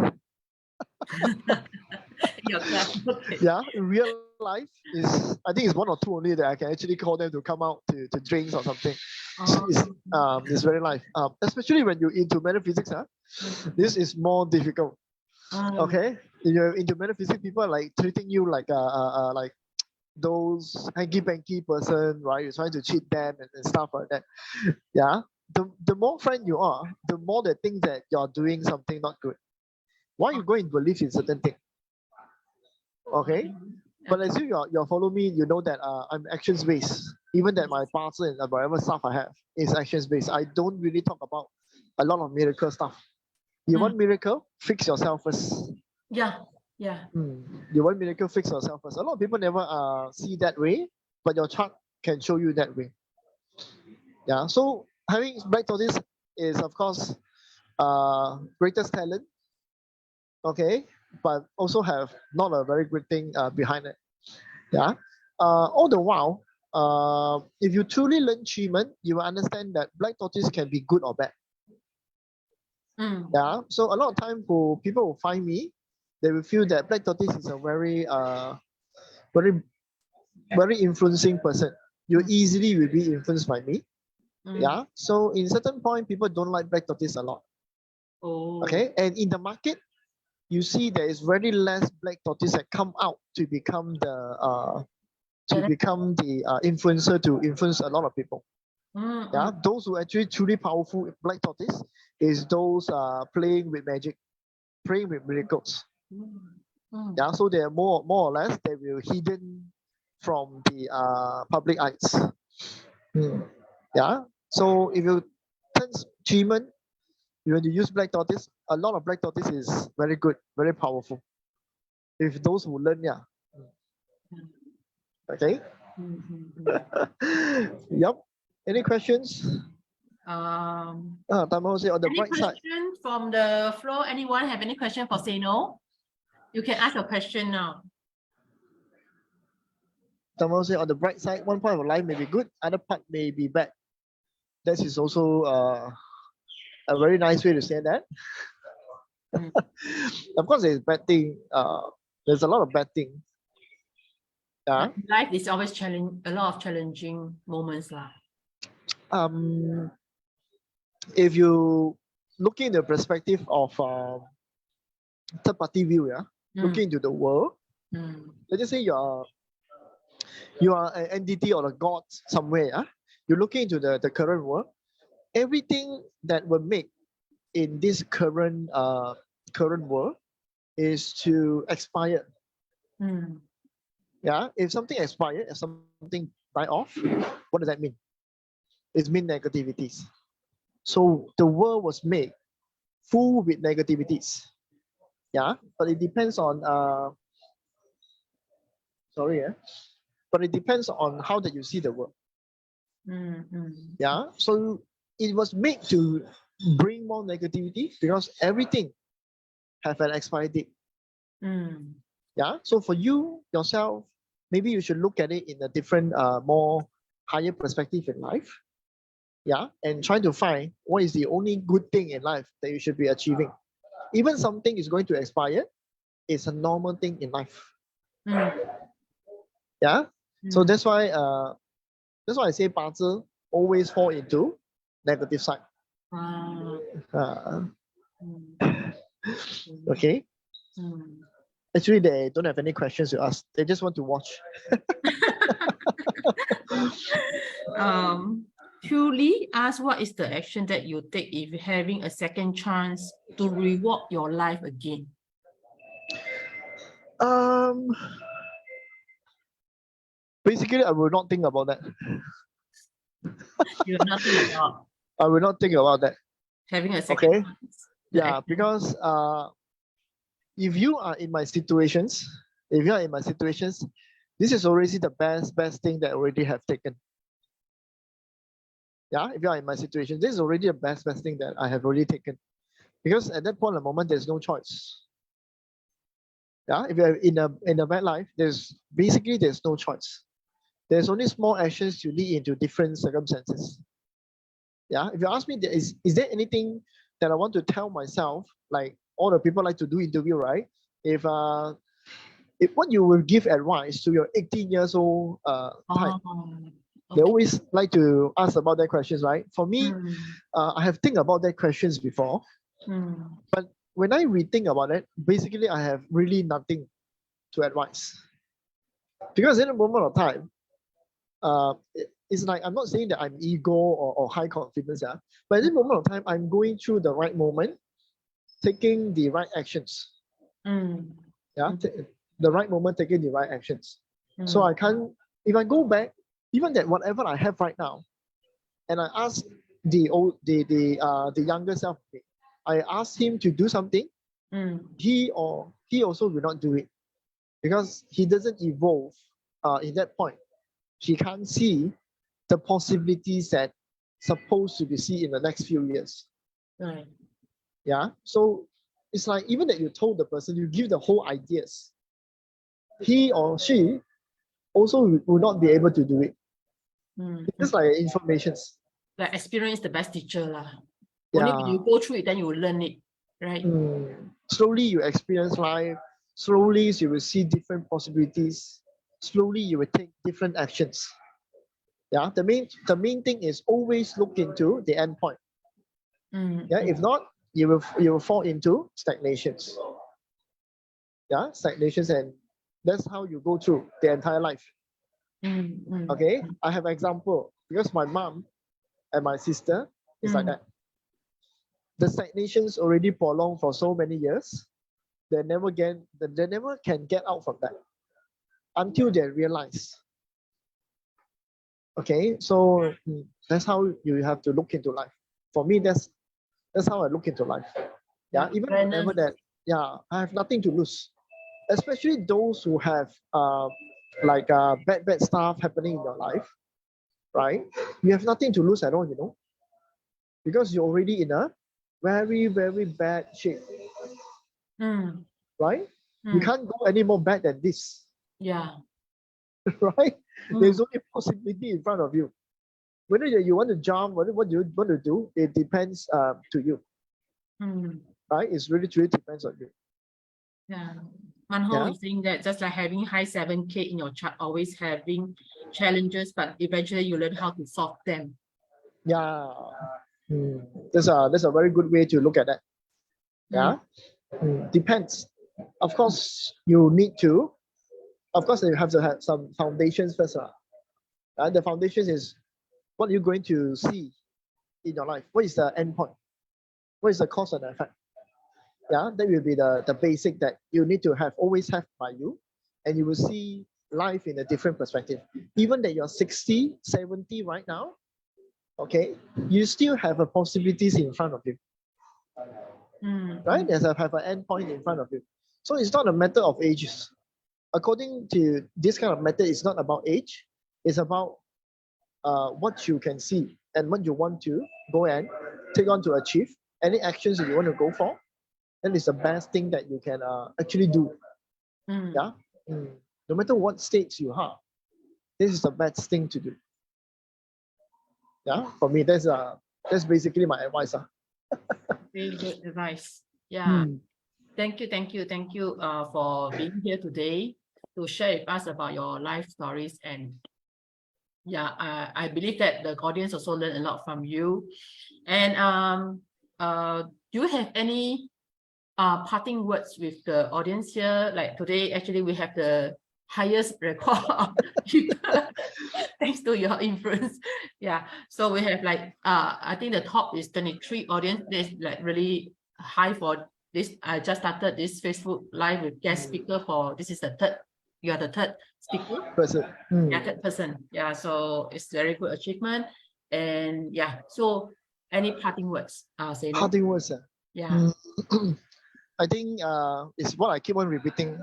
Your class. Okay. Yeah, in real life is I think it's 1 or 2 only that I can actually call them to come out to drinks or something. It's very life. Especially when you're into metaphysics, this is more difficult. Okay, you're into metaphysics, people are like treating you like those hanky-panky person, right? You're trying to cheat them and stuff like that. Yeah. The more friend you are, the more they think that you're doing something not good. Why you go and believe in certain thing? Okay. But as you follow me, you know that I'm actions based. Even that my parcel and whatever stuff I have is actions based. I don't really talk about a lot of miracle stuff. You want miracle? Fix yourself first. Yeah. You want miracle? Fix yourself first. A lot of people never see that way, but your chart can show you that way. Yeah. So having black tortoise is of course greatest talent. Okay, but also have not a very good thing behind it. Yeah. All the while, if you truly learn achievement, you will understand that black tortoise can be good or bad. Yeah. So a lot of time for people will find me, they will feel that black tortoise is a very very, very influencing person. You Mm. easily will be influenced by me. Mm. Yeah. So in certain point, people don't like black tortoise a lot. Oh. Okay. And in the market, you see there is very less black tortoise that come out to become the influencer to influence a lot of people. Mm, Yeah, mm, those who actually truly powerful black tortoise is those playing with magic, praying with miracles. mm, mm. Yeah, so they are more or less they will hidden from the public eyes. Mm. Yeah, so if you turn achievement, you want to use black tortoise. A lot of black tortoise is very good, very powerful. If those who learn, yeah. Okay. Mm, mm, mm. Yep. Any questions? Tamo say on the Any bright side. question from the floor? Anyone have any question for Seno? You can ask a question now. Tamo say on the bright side, one part of life may be good, other part may be bad. That is also a very nice way to say that. Mm. Of course, there's bad thing. There's a lot of bad things. Yeah. But life is always a lot of challenging moments lah. If you look in the perspective of third party view, yeah, looking into the world, let's just say you are an entity or a god somewhere, yeah. You're looking into the current world. Everything that will make in this current world is to expire. Yeah, if something expired, if something die off, what does that mean? It means negativities. So the world was made full with negativities. Yeah, but it depends on but it depends on how that you see the world. Yeah, so it was made to bring more negativity because everything have an expiry date. Yeah, so for you yourself, maybe you should look at it in a different, more higher perspective in life. Yeah, and try to find what is the only good thing in life that you should be achieving. Even something is going to expire, it's a normal thing in life. Yeah, so that's why I say 八字 always fall into negative side. Okay. Actually, they don't have any questions to ask. They just want to watch. Truly ask, what is the action that you take if you're having a second chance to reward your life again? Basically, I will not think about that. You're not thinking about I will not think about that. having a second chance. Yeah, because if you are in my situations, this is already the best thing that I already have taken. Yeah, if you are in my situation, this is already the best thing that I have already taken. Because at that point of the moment, there's no choice. Yeah, if you're in a bad life, there's no choice. There's only small actions to lead into different circumstances. Yeah, if you ask me, is there anything that I want to tell myself, like all the people like to do interview, right? If what you will give advice to your 18 years old type, they always like to ask about that questions, right? For me, I have think about that questions before, but when I rethink about it, basically I have really nothing to advise. Because in a moment of time, it's like I'm not saying that I'm ego or high confidence, yeah. But at this moment of time, I'm going through the right moment, taking the right actions. Yeah, the right moment, taking the right actions. So I can't. If I go back, even that whatever I have right now, and I ask the younger self, I ask him to do something. He also will not do it because he doesn't evolve in that point. He can't see the possibilities that supposed to be seen in the next few years. Right. Yeah. So it's like even that you told the person, you give the whole ideas, he or she also will not be able to do it. It's just like informations. Like experience the best teacher lah. Yeah. Only when you go through it, then you will learn it, right? Slowly you experience life. Slowly you will see different possibilities. slowly you will take different actions. Yeah, the main thing is always look into the end point. Yeah, if not, you will fall into stagnations. Yeah, stagnations, and that's how you go through the entire life. Okay, I have example because my mom and my sister is like that. The stagnations already prolonged for so many years. They never can get out from that until they realize. Okay, so that's how you have to look into life. For me, that's how I look into life. Yeah, even whenever that, yeah, I have nothing to lose. Especially those who have like bad stuff happening in your life, right? You have nothing to lose at all, you know, because you're already in a very, very bad shape, right? You can't go any more bad than this, Yeah. right? There's only possibility in front of you. Whether you want to jump, what you want to do, it depends to you, right? It's really depends on you. Yeah. Manho is saying that just like having high 7K in your chart, always having challenges, but eventually you learn how to solve them. Yeah. That's a very good way to look at that. Yeah. Depends. Of course, you need to. Of course, you have to have some foundations first. The foundation is what are you going to see in your life? What is the end point? What is the cause and effect? Yeah, that will be the basic that you need to always have by you, and you will see life in a different perspective. Even that you're 60, 70 right now, okay, you still have a possibilities in front of you. Right? There's have an end point in front of you. So it's not a matter of ages. According to this kind of method, it's not about age. It's about what you can see and what you want to go and take on to achieve. Any actions that you want to go for, then it's the best thing that you can actually do. Yeah. No matter what stage you are, this is the best thing to do. Yeah. For me, that's basically my advice. Very good advice. Yeah. Thank you for being here today to share with us about your life stories. And yeah, I believe that the audience also learned a lot from you. And do you have any parting words with the audience here? Like today, actually, we have the highest record of people thanks to your influence. Yeah, so we have like I think the top is 23 audience. That's like really high for this. I just started this Facebook live with guest speaker for this is the third. You are the third speaker. Yeah, third person. Yeah, so it's very good achievement. And yeah, so any parting words? Say no. Parting words. Yeah. I think it's what I keep on repeating.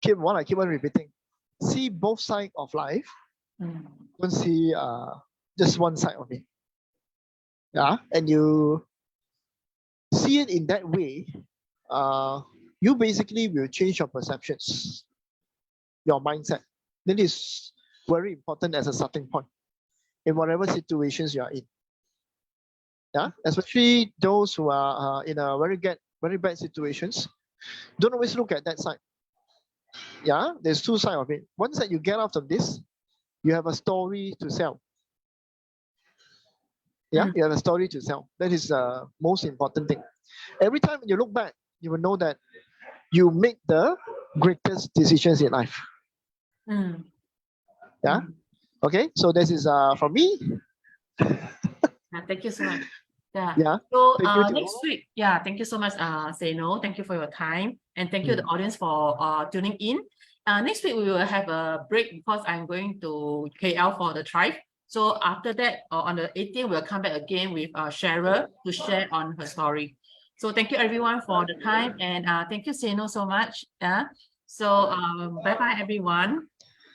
What I keep on repeating. See both sides of life. Don't see just one side of it. Yeah, and you see it in that way. You basically will change your perceptions, your mindset. That is very important as a starting point in whatever situations you are in. Yeah, especially those who are in a very bad situations. Don't always look at that side. Yeah, there's two sides of it. Once that you get out of this, you have a story to sell. Yeah, you have a story to sell. That is the most important thing. Every time you look back, you will know that you make the greatest decisions in life. Yeah. Okay. So this is from me. Thank you so much. Yeah. Yeah. So Thank you next week, yeah, thank you so much, Seno. Thank you for your time. And thank you the audience for tuning in. Next week we will have a break because I'm going to KL for the tribe. So after that, on the 18th, we'll come back again with Cheryl to share on her story. So thank you everyone for the time, and thank you, Seno, so much. Yeah. So bye-bye, everyone.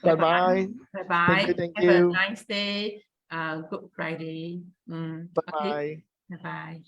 Bye-bye. Bye-bye. Thank Have a you. nice day. Good Friday. Bye-bye. Bye-bye.